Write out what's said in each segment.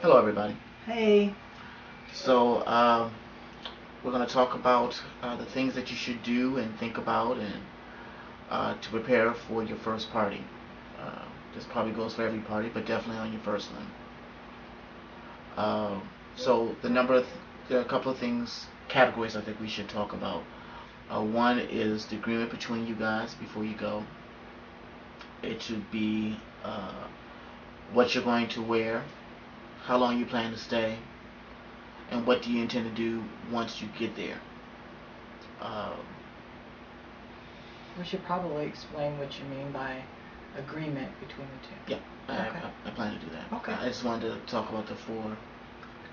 Hello, everybody. Hey. So, we're going to talk about the things that you should do and think about and to prepare for your first party. Uh, this probably goes for every party, but definitely on your first one. So, there are a couple of things, categories I think we should talk about. One is the agreement between you guys before you go. It should be what you're going to wear, how long you plan to stay, and what do you intend to do once you get there. Um, We should probably explain what you mean by agreement between the two. yeah, Okay. I plan to do that. Okay. I just wanted to talk about the four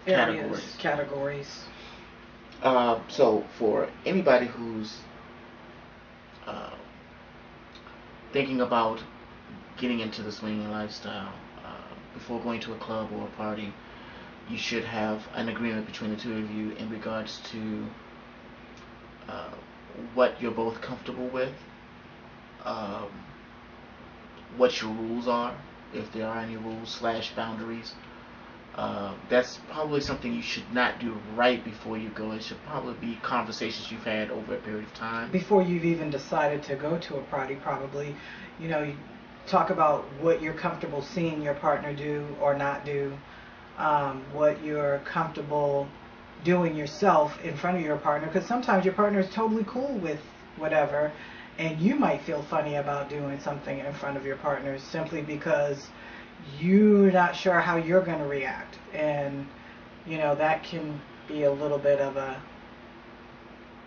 Areas, categories. categories. So for anybody who's uh, thinking about getting into the swinging lifestyle, before going to a club or a party, you should have an agreement between the two of you in regards to uh, what you're both comfortable with, um, what your rules are, if there are any rules slash boundaries. That's probably something you should not do right before you go. It should probably be conversations you've had over a period of time. Before you've even decided to go to a party, probably, you talk about what you're comfortable seeing your partner do or not do, what you're comfortable doing yourself in front of your partner, because sometimes your partner is totally cool with whatever, and you might feel funny about doing something in front of your partner simply because you're not sure how you're going to react, and that can be a little bit of a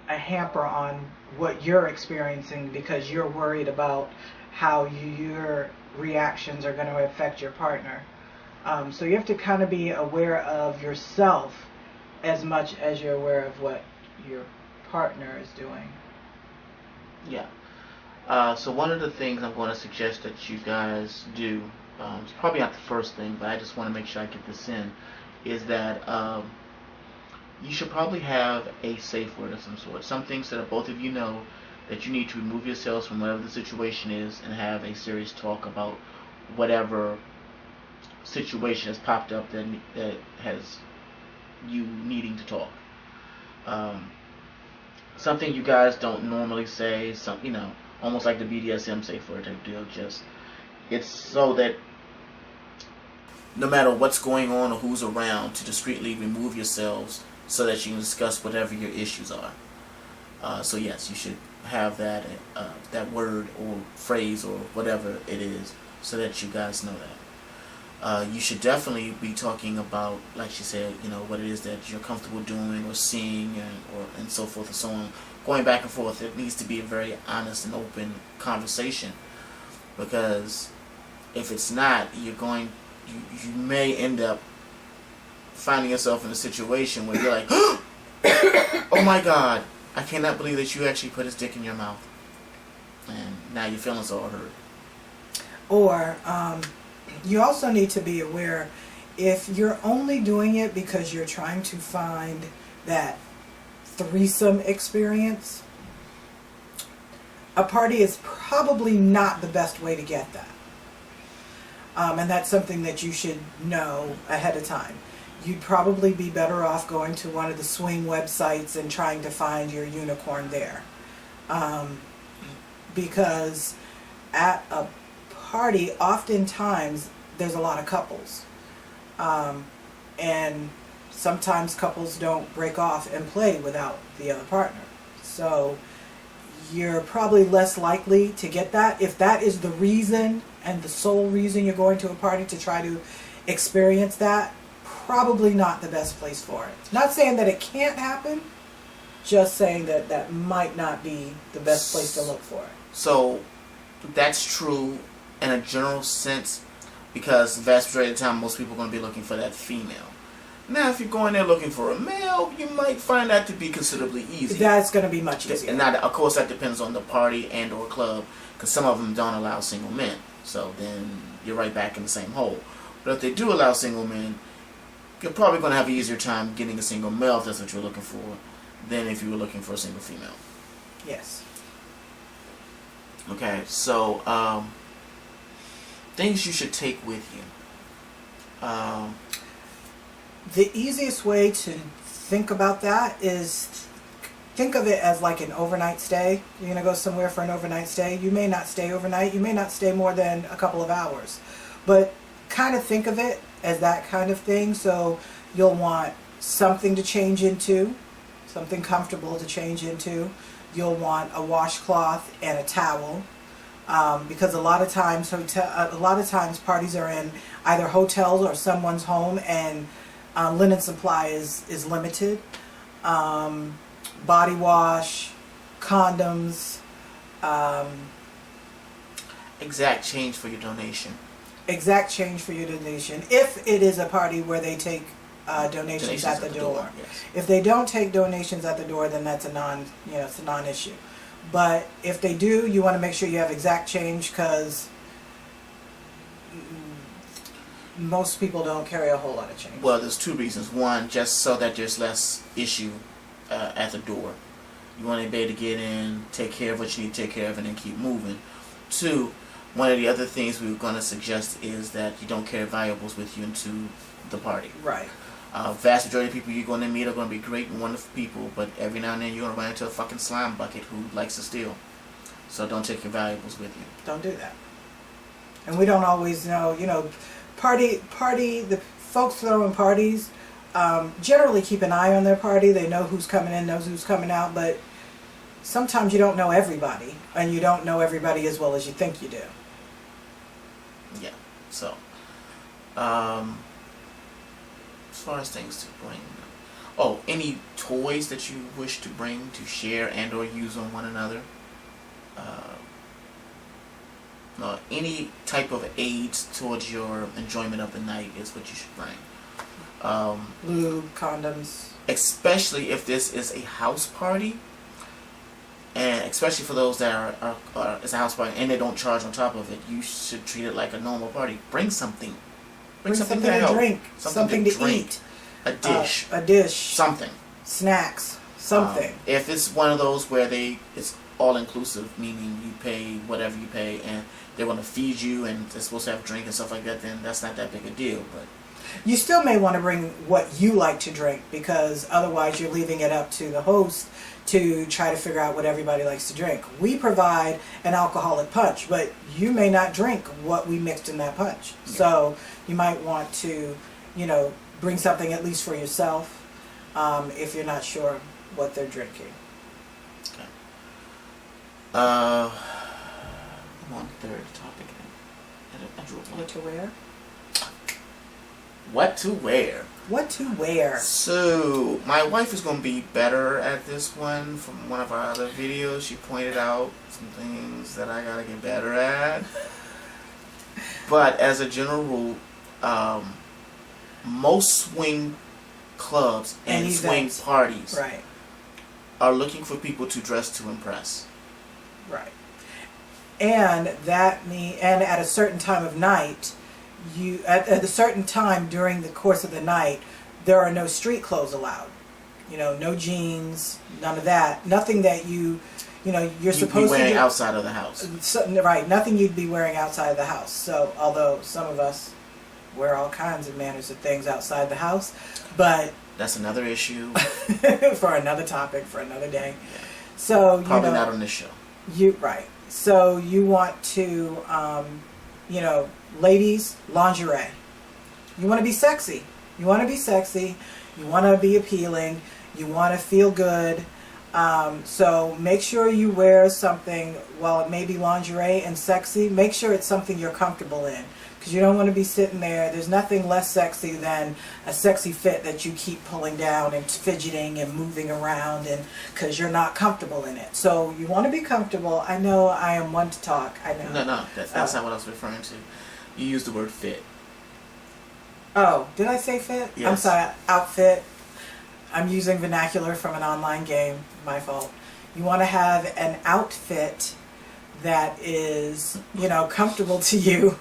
hamper on what you're experiencing because you're worried about how your reactions are going to affect your partner. So you have to kind of be aware of yourself as much as you're aware of what your partner is doing. Yeah. So one of the things I'm going to suggest that you guys do, it's probably not the first thing, but I just want to make sure I get this in, is that you should probably have a safe word of some sort. Some things that both of you know that you need to remove yourselves from whatever the situation is and have a serious talk about whatever situation has popped up that has you needing to talk. Um, Something you guys don't normally say, almost like the BDSM safe word type deal. Just it's so that no matter what's going on or who's around, to discreetly remove yourselves so that you can discuss whatever your issues are. So yes, you should have that word or phrase or whatever it is, so that you guys know that. You should definitely be talking about, like she said, what it is that you're comfortable doing or seeing, and so forth and so on. Going back and forth, it needs to be a very honest and open conversation, because if it's not, you may end up finding yourself in a situation where you're like, oh my God, I cannot believe that you actually put his dick in your mouth, and now your feelings are hurt. Or you also need to be aware, if you're only doing it because you're trying to find that threesome experience, a party is probably not the best way to get that. And that's something that you should know ahead of time. You'd probably be better off going to one of the swing websites and trying to find your unicorn there. Because at a party, oftentimes there's a lot of couples. And sometimes couples don't break off and play without the other partner. So you're probably less likely to get that. If that is the reason and the sole reason you're going to a party, to try to experience that, probably not the best place for it. Not saying that it can't happen, just saying that that might not be the best place to look for it. So that's true in a general sense, because the vast majority of the time most people are going to be looking for that female. Now, if you're going there looking for a male, you might find that to be considerably easier. That's going to be much easier. And now, of course, that depends on the party and or club, because some of them don't allow single men. So then you're right back in the same hole. But if they do allow single men, you're probably going to have an easier time getting a single male, if that's what you're looking for, than if you were looking for a single female. Yes. Okay, so things you should take with you. The easiest way to think about that is think of it as like an overnight stay. You're going to go somewhere for an overnight stay. You may not stay overnight. You may not stay more than a couple of hours. But kind of think of it as that kind of thing. So you'll want something to change into, something comfortable to change into. You'll want a washcloth and a towel. Because a lot of times parties are in either hotels or someone's home, and linen supply is limited. Body wash, condoms, exact change for your donation. Exact change for your donation. If it is a party where they take donations at the door. Yes. If they don't take donations at the door, then that's it's a non-issue. But if they do, you want to make sure you have exact change, because most people don't carry a whole lot of change. Well, there's two reasons. One, just so that there's less issue at the door. You want anybody to get in, take care of what you need to take care of, and then keep moving. Two, one of the other things we were going to suggest is that you don't carry valuables with you into the party. Right. Vast majority of people you're going to meet are going to be great and wonderful people, but every now and then you're going to run into a fucking slime bucket who likes to steal. So don't take your valuables with you. Don't do that. And we don't always know, the folks throwing parties generally keep an eye on their party. They know who's coming in, knows who's coming out, but sometimes you don't know everybody, and you don't know everybody as well as you think you do. Yeah. So, as far as things to bring, any toys that you wish to bring to share and or use on one another, any type of aids towards your enjoyment of the night is what you should bring. Lube, condoms. Especially if this is a house party, and especially for those that are it's a house party and they don't charge on top of it, you should treat it like a normal party. Bring something. Bring something to drink. Something to eat. A dish. Something. Snacks. Something. If it's one of those where it's all inclusive, meaning you pay whatever you pay and they're going to feed you and they're supposed to have drink and stuff like that, then that's not that big a deal. But you still may want to bring what you like to drink, because otherwise you're leaving it up to the host to try to figure out what everybody likes to drink. We provide an alcoholic punch, but you may not drink what we mixed in that punch. Yeah. So you might want to, bring something at least for yourself if you're not sure what they're drinking. Okay. I'm on the third topic. I drew a blank. What to wear? What to wear. What to wear. So, my wife is going to be better at this one. From one of our other videos, she pointed out some things that I got to get better at. But as a general rule, most swing clubs and swing parties are looking for people to dress to impress. Right. And at a certain time of night, at a certain time during the course of the night, there are no street clothes allowed. No jeans, none of that. Nothing that you're supposed to be wearing outside of the house. Right, nothing you'd be wearing outside of the house. So, although some of us wear all kinds of manners of things outside the house, but that's another issue for another topic for another day. Yeah. So probably not on this show. So you want to, ladies, lingerie. You want to be sexy. You want to be appealing. You want to feel good. So make sure you wear something, while it may be lingerie and sexy, make sure it's something you're comfortable in. Because you don't want to be sitting there. There's nothing less sexy than a sexy fit that you keep pulling down and fidgeting and moving around, and because you're not comfortable in it. So you want to be comfortable. I know I am one to talk. I know. No, that's not what I was referring to. You used the word fit. Oh, did I say fit? Yes. I'm sorry, outfit. I'm using vernacular from an online game. My fault. You want to have an outfit that is, comfortable to you.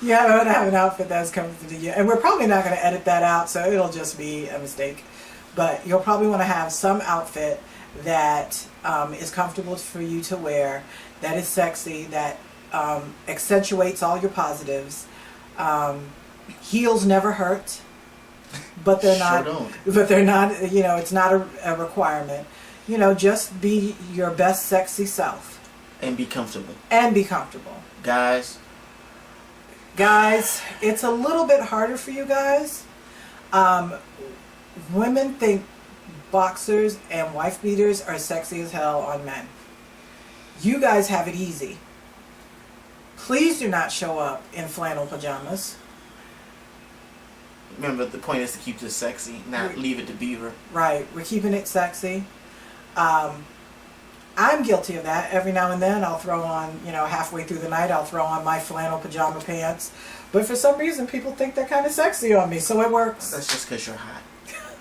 You want to have an outfit that's comfortable to you. And we're probably not going to edit that out, so it'll just be a mistake. But you'll probably want to have some outfit that is comfortable for you to wear, that is sexy, that accentuates all your positives. Heels never hurt. but they're Sure not. don't. But they're not. You know, it's not a requirement. You know, just be your best sexy self And be comfortable. and be comfortable. Guys, It's a little bit harder for you guys. Women think boxers and wife beaters are sexy as hell on men. You guys have it easy. Please do not show up in flannel pajamas. remember the point is to keep this sexy, not leave it to beaver. Right, we're keeping it sexy. I'm guilty of that. Every now and then I'll throw on, you know, halfway through the night I'll throw on my flannel pajama pants. But for some reason people think they're kind of sexy on me, so it works. That's just because you're hot.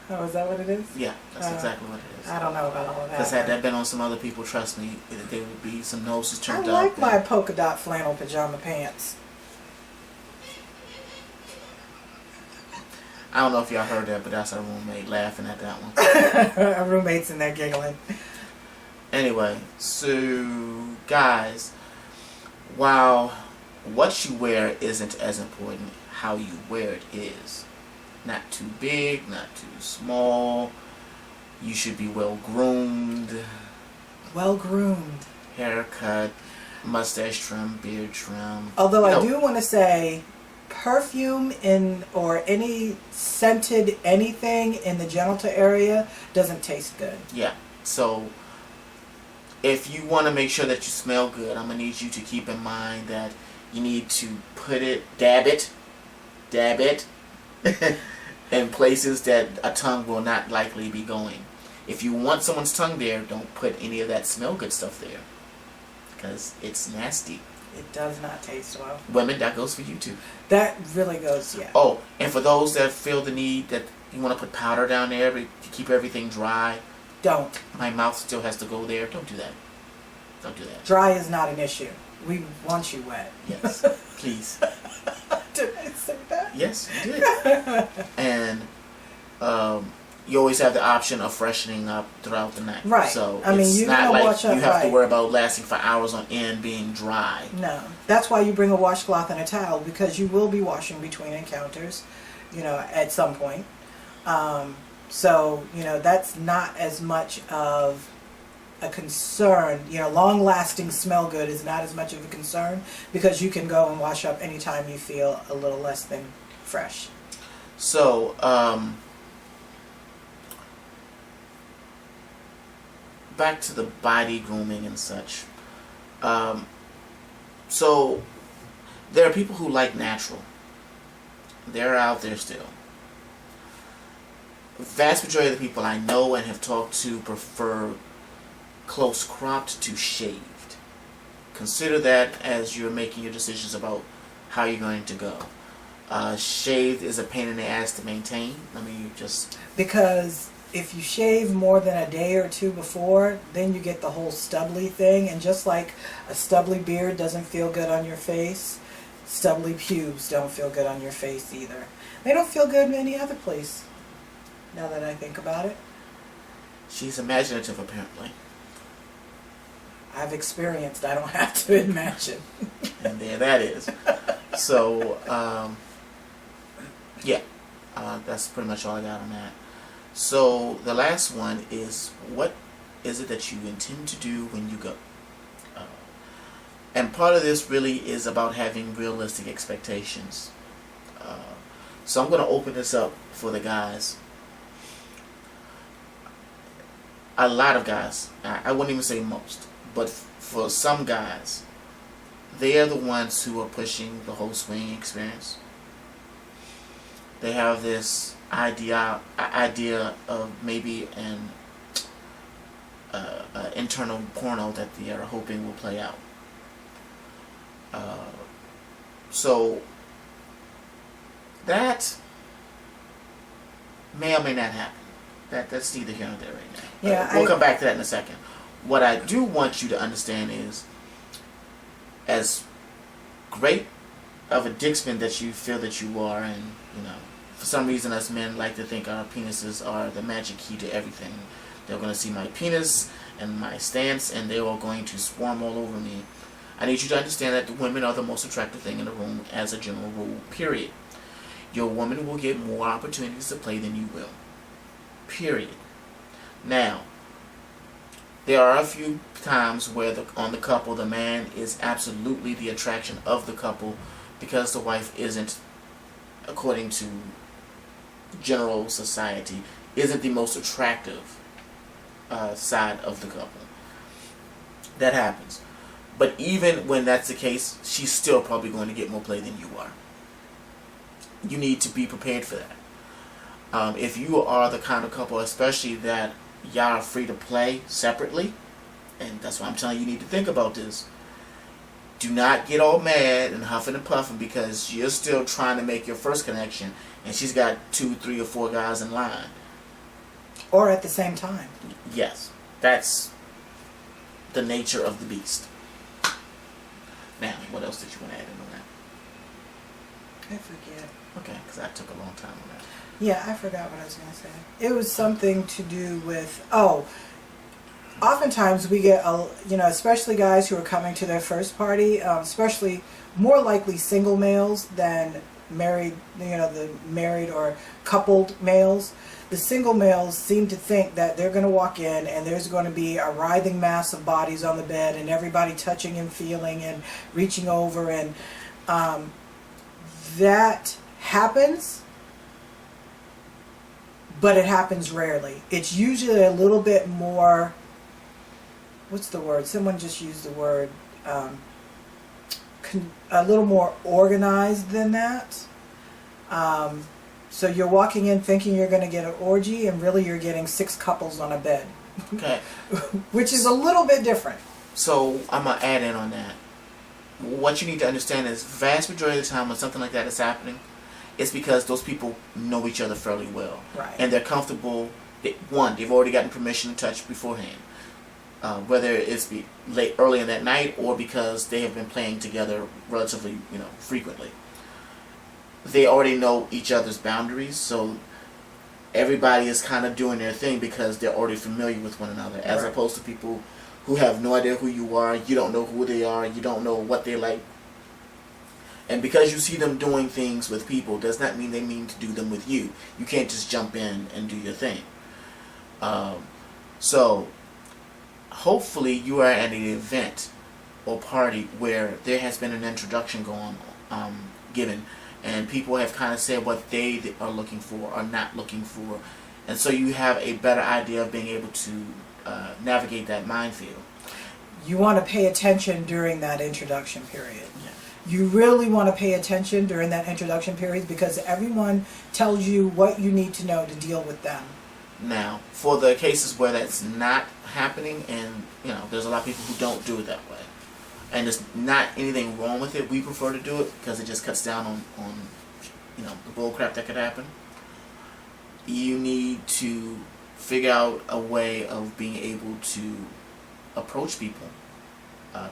Oh, is that what it is? Yeah, that's exactly what it is. I don't know about all of that. Because had that been on some other people, trust me, there would be some noses I turned like up. my polka dot flannel pajama pants. I don't know if y'all heard that, but that's our roommate laughing at that one. Our roommate's in there giggling. Anyway, so guys, while what you wear isn't as important, how you wear it is. Not too big, not too small. You should be well groomed. Well groomed. Haircut, mustache trim, beard trim. Although I do want to say, perfume or any scented anything in the genital area doesn't taste good. Yeah. So if you want to make sure that you smell good, I'm gonna need you to keep in mind that you need to dab it in places that a tongue will not likely be going. If you want someone's tongue there, don't put any of that smell good stuff there, because it's nasty. It does not taste well. Women, that goes for you too. That really goes, yeah. Oh, and for those that feel the need that you want to put powder down there to keep everything dry, Don't. my mouth still has to go there. Don't do that. Don't do that. Dry is not an issue. We want you wet. Yes, please. Did I say that? Yes, you did. And you always have the option of freshening up throughout the night. Right. So I mean, it's you not gotta like watch you out, have to right. worry about lasting for hours on end being dry. No. That's why you bring a washcloth and a towel, because you will be washing between encounters, you know, at some point. So, you know, that's not as much of a concern. You know, long-lasting smell good is not as much of a concern, because you can go and wash up anytime you feel a little less than fresh. So, back to the body grooming and such. So, there are people who like natural. They're out there still. The vast majority of the people I know and have talked to prefer close cropped to shaved. Consider that as you're making your decisions about how you're going to go. Shaved is a pain in the ass to maintain. Let me just... Because if you shave more than a day or two before, then you get the whole stubbly thing. And just like a stubbly beard doesn't feel good on your face, stubbly pubes don't feel good on your face either. They don't feel good in any other place, now that I think about it. She's imaginative, apparently. I've experienced, I don't have to imagine. And there that is. So, yeah. That's pretty much all I got on that. So, the last one is, what is it that you intend to do when you go? And part of this really is about having realistic expectations. So I'm going to open this up for the guys. A lot of guys, I wouldn't even say most, but for some guys, they are the ones who are pushing the whole swinging experience. They have this idea of maybe an internal porno that they are hoping will play out. So that may or may not happen. That's neither here nor there right now. Yeah, We'll come back to that in a second. What I do want you to understand is, as great of a dickspin that you feel that you are, and you know, for some reason us men like to think our penises are the magic key to everything. They're going to see my penis and my stance, and they're all going to swarm all over me. I need you to understand that the women are the most attractive thing in the room as a general rule, period. Your woman will get more opportunities to play than you will. Period. Now, there are a few times where on the couple, the man is absolutely the attraction of the couple because the wife isn't, according to general society, isn't the most attractive side of the couple. That happens. But even when that's the case, she's still probably going to get more play than you are. You need to be prepared for that. If you are the kind of couple, especially that y'all are free to play separately, and that's why I'm telling you, you need to think about this. Do not get all mad and huffing and puffing because you're still trying to make your first connection and she's got 2, 3, or 4 guys in line. Or at the same time. Yes, that's the nature of the beast. Now, what else did you want to add in on that? I forget. Okay, because that took a long time on that. Yeah, I forgot what I was going to say. It was something to do with, oftentimes we get, especially guys who are coming to their first party, especially more likely single males than married, the married or coupled males. The single males seem to think that they're going to walk in and there's going to be a writhing mass of bodies on the bed and everybody touching and feeling and reaching over, and that happens, but it happens rarely. It's usually a little bit more, what's the word? Someone just used the word, a little more organized than that. So you're walking in thinking you're going to get an orgy, and really you're getting 6 couples on a bed. Okay. Which is a little bit different. So I'm going to add in on that. What you need to understand is vast majority of the time when something like that is happening, it's because those people know each other fairly well. Right. And they're comfortable. One, they've already gotten permission to touch beforehand. Whether it's early in that night or because they have been playing together relatively, frequently. They already know each other's boundaries, so everybody is kind of doing their thing because they're already familiar with one another, as opposed to people who have no idea who you are, you don't know who they are, you don't know what they like. And because you see them doing things with people does not mean they mean to do them with you. You can't just jump in and do your thing. So hopefully you are at an event or party where there has been an introduction given, and people have kind of said what they are looking for or not looking for, and so you have a better idea of being able to navigate that minefield. You want to pay attention during that introduction period. Yeah. You really want to pay attention during that introduction period because everyone tells you what you need to know to deal with them. Now, for the cases where that's not happening, and there's a lot of people who don't do it that way, and there's not anything wrong with it, we prefer to do it because it just cuts down on the bull crap that could happen. You need to figure out a way of being able to approach people,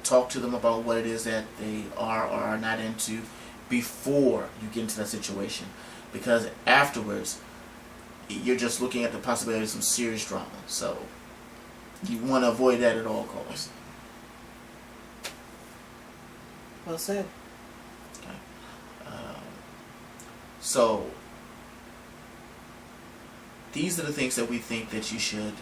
talk to them about what it is that they are or are not into before you get into that situation, because afterwards you're just looking at the possibility of some serious drama. So you want to avoid that at all costs. Well said. Okay. So these are the things that we think that you should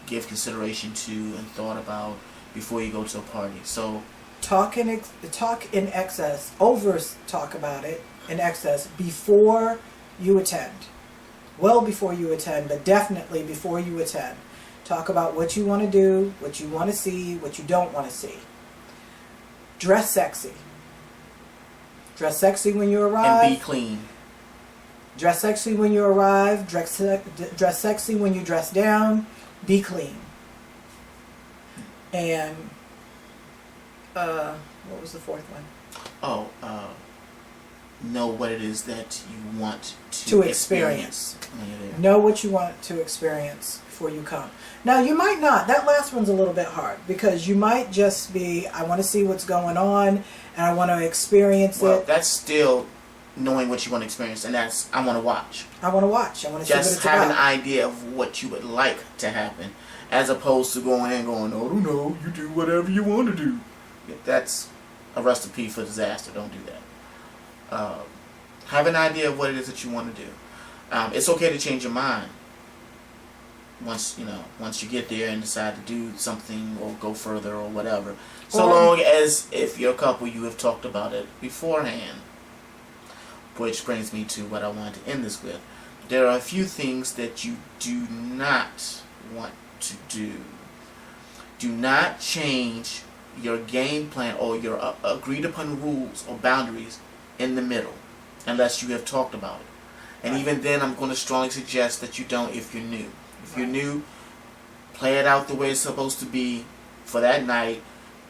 give consideration to and thought about before you go to a party. So talk in excess, talk about it in excess before you attend. Well before you attend, but definitely before you attend. Talk about what you want to do, what you want to see, what you don't want to see. Dress sexy. Dress sexy when you arrive. And be clean. Dress sexy when you arrive. Dress sexy when you dress down. Be clean. And what was the 4th one? Know what it is that you want to experience. When you're there. Know what you want to experience before you come. Now, you might not. That last one's a little bit hard because you might just be, I want to see what's going on and I want to experience Well, it. that's still knowing what you want to experience, and that's I want to watch. I want to watch. I want to see what it's Just have about. an idea of what you would like to happen, as opposed to going in and going, oh no, you do whatever you want to do. That's a recipe for disaster. Don't do that. Have an idea of what it is that you want to do. It's okay to change your mind once you get there and decide to do something or go further or whatever. So long as if you're a couple, you have talked about it beforehand. Which brings me to what I want to end this with. There are a few things that you do not want to do. Do not change your game plan or your agreed upon rules or boundaries in the middle unless you have talked about it. And even then, I'm going to strongly suggest that you don't if you're new. If you're new, play it out the way it's supposed to be for that night.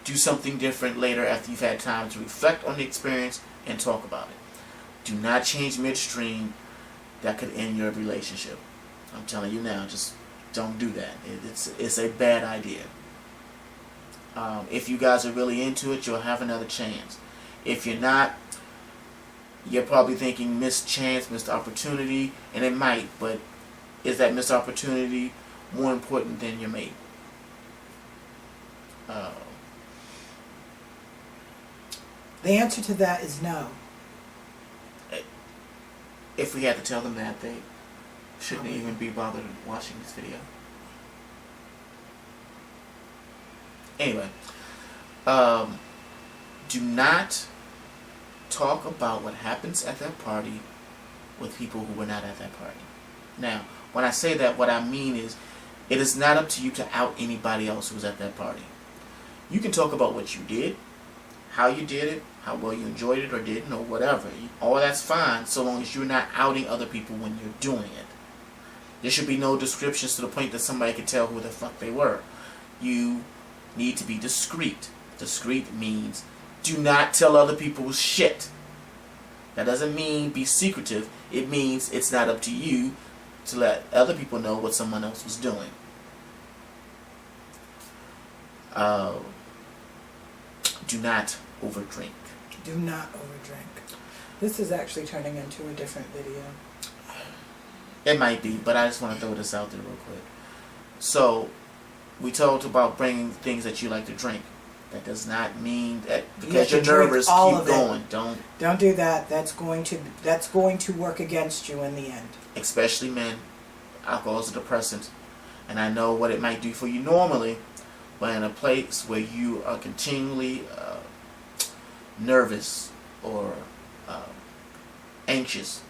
Do something different later after you've had time to reflect on the experience and talk about it. Do not change midstream. That could end your relationship. I'm telling you now, just don't do that. It's a bad idea. If you guys are really into it, you'll have another chance. If you're not, you're probably thinking missed chance, missed opportunity, and it might, but is that missed opportunity more important than your mate? The answer to that is no. If we had to tell them that, they shouldn't even be bothered watching this video. Anyway, do not talk about what happens at that party with people who were not at that party. Now, when I say that, what I mean is, it is not up to you to out anybody else who was at that party. You can talk about what you did, how you did it, how well you enjoyed it or didn't, or whatever. All that's fine, so long as you're not outing other people when you're doing it. There should be no descriptions to the point that somebody can tell who the fuck they were. You need to be discreet. Discreet means do not tell other people's shit. That doesn't mean be secretive. It means it's not up to you to let other people know what someone else was doing. Do not overdrink. Do not overdrink. This is actually turning into a different video. It might be, but I just want to throw this out there real quick. So, we talked about bringing things that you like to drink. That does not mean that because you're nervous, keep going. Don't do that. That's going to work against you in the end. Especially men. Alcohol is a depressant, and I know what it might do for you normally, but in a place where you are continually nervous or anxious,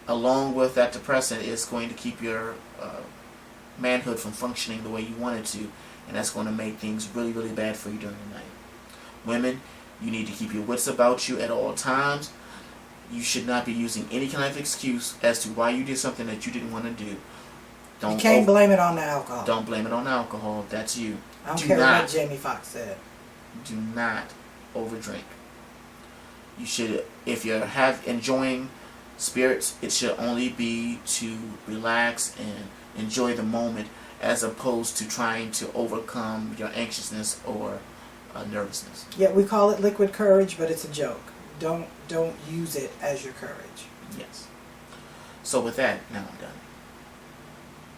along with that depressant, it's going to keep your manhood from functioning the way you want it to, and that's going to make things really, really bad for you during the night. Women, you need to keep your wits about you at all times. You should not be using any kind of excuse as to why you did something that you didn't want to do. You can't blame it on the alcohol. Don't blame it on alcohol. That's you. I don't care what Jamie Foxx said. Do not overdrink. You should, if you're enjoying spirits, it should only be to relax and enjoy the moment, as opposed to trying to overcome your anxiousness or nervousness. Yeah, we call it liquid courage, but it's a joke. Don't use it as your courage. Yes. So with that, now I'm done.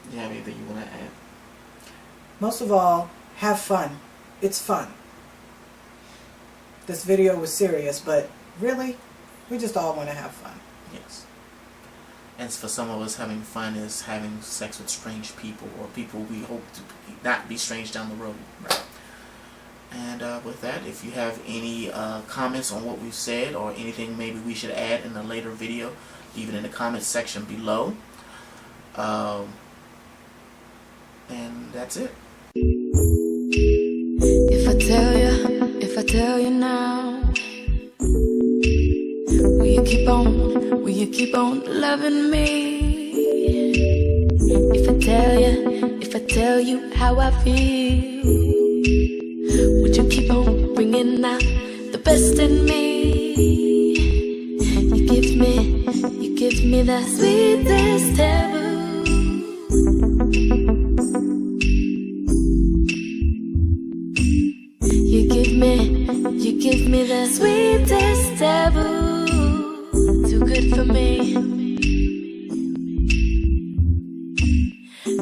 Do you have anything you want to add? Most of all, have fun. It's fun. This video was serious, but really, we just all want to have fun. Yes. And for some of us, having fun is having sex with strange people, or people we hope to not be strange down the road. Right. And with that, if you have any comments on what we've said, or anything maybe we should add in a later video, leave it in the comments section below. And that's it. If I tell you now, will you keep on loving me? If I tell you how I feel, would you keep on bringing out the best in me? You give me the sweetest taboo. You give me the sweetest taboo. Too good for me.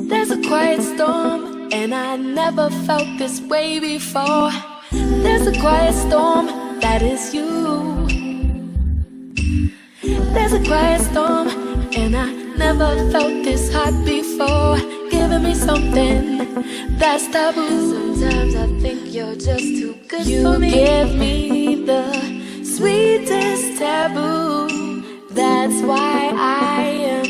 There's a quiet storm, and I never felt this way before. There's a quiet storm, that is you. There's a quiet storm, and I never felt this hot before. Giving me something that's taboo. Sometimes I think you're just too good for me. You give me the sweetest taboo. That's why I am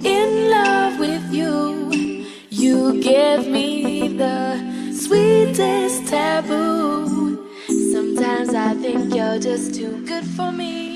in love with you. You give me the sweetest taboo. Sometimes I think you're just too good for me.